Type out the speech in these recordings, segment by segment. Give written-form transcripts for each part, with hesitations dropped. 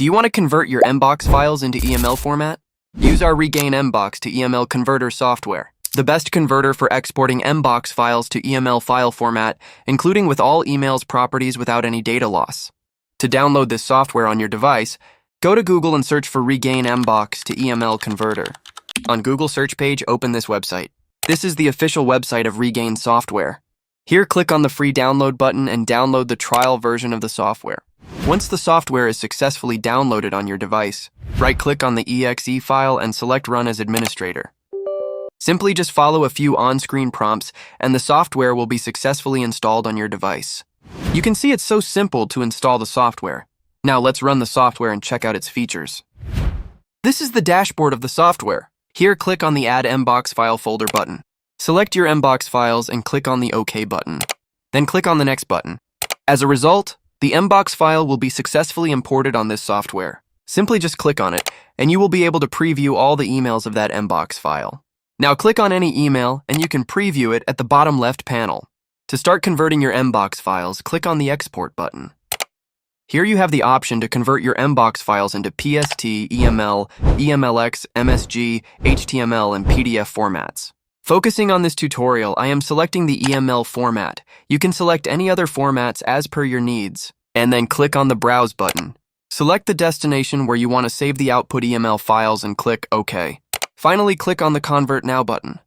Do you want to convert your MBOX files into EML format? Use our Regain MBOX to EML Converter software, the best converter for exporting MBOX files to EML file format, including with all emails properties without any data loss. To download this software on your device, go to Google and search for Regain MBOX to EML Converter. On Google search page, open this website. This is the official website of Regain software. Here, click on the free download button and download the trial version of the software. Once the software is successfully downloaded on your device, right-click on the exe file and select Run as Administrator. Simply just follow a few on-screen prompts and the software will be successfully installed on your device. You can see it's so simple to install the software. Now let's run the software and check out its features. This is the dashboard of the software. Here, click on the Add MBOX File Folder button. Select your MBOX files and click on the OK button. Then click on the Next button. As a result, the MBOX file will be successfully imported on this software. Simply just click on it, and you will be able to preview all the emails of that MBOX file. Now click on any email, and you can preview it at the bottom left panel. To start converting your MBOX files, click on the Export button. Here you have the option to convert your MBOX files into PST, EML, emlx, MSG, HTML, and PDF formats. Focusing on this tutorial, I am selecting the EML format. You can select any other formats as per your needs, and then click on the Browse button. Select the destination where you want to save the output EML files and click OK. Finally, click on the Convert Now button.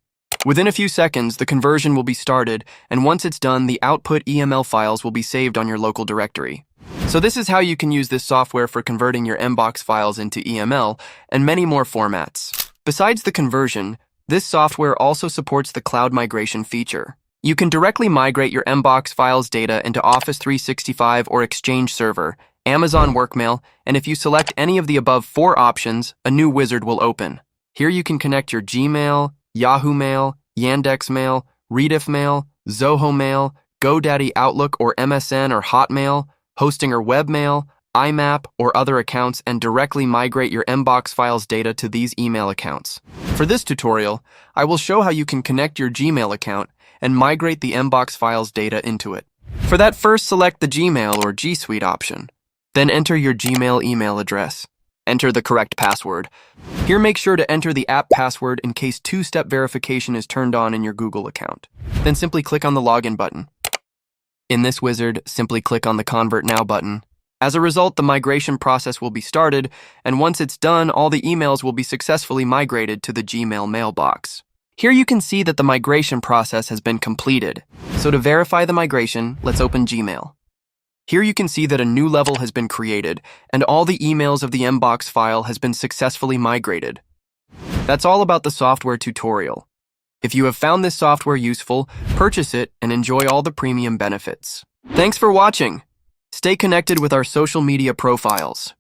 Within a few seconds, the conversion will be started, and once it's done, the output EML files will be saved on your local directory. So this is how you can use this software for converting your MBOX files into EML and many more formats. Besides the conversion, this software also supports the cloud migration feature. You can directly migrate your MBOX files data into Office 365 or Exchange Server, Amazon Workmail, and if you select any of the above 4 options, a new wizard will open. Here you can connect your Gmail, Yahoo Mail, Yandex Mail, Rediff Mail, Zoho Mail, GoDaddy Outlook or MSN or Hotmail, hosting or webmail, IMAP, or other accounts and directly migrate your MBOX files data to these email accounts. For this tutorial, I will show how you can connect your Gmail account and migrate the MBOX files data into it. For that, first select the Gmail or G Suite option. Then enter your Gmail email address. Enter the correct password. Here, make sure to enter the app password in case two-step verification is turned on in your Google account. Then simply click on the Login button. In this wizard, simply click on the Convert Now button. As a result, the migration process will be started, and once it's done, all the emails will be successfully migrated to the Gmail mailbox. Here you can see that the migration process has been completed. So to verify the migration, let's open Gmail. Here you can see that a new level has been created, and all the emails of the MBOX file has been successfully migrated. That's all about the software tutorial. If you have found this software useful, purchase it and enjoy all the premium benefits. Thanks for watching. Stay connected with our social media profiles.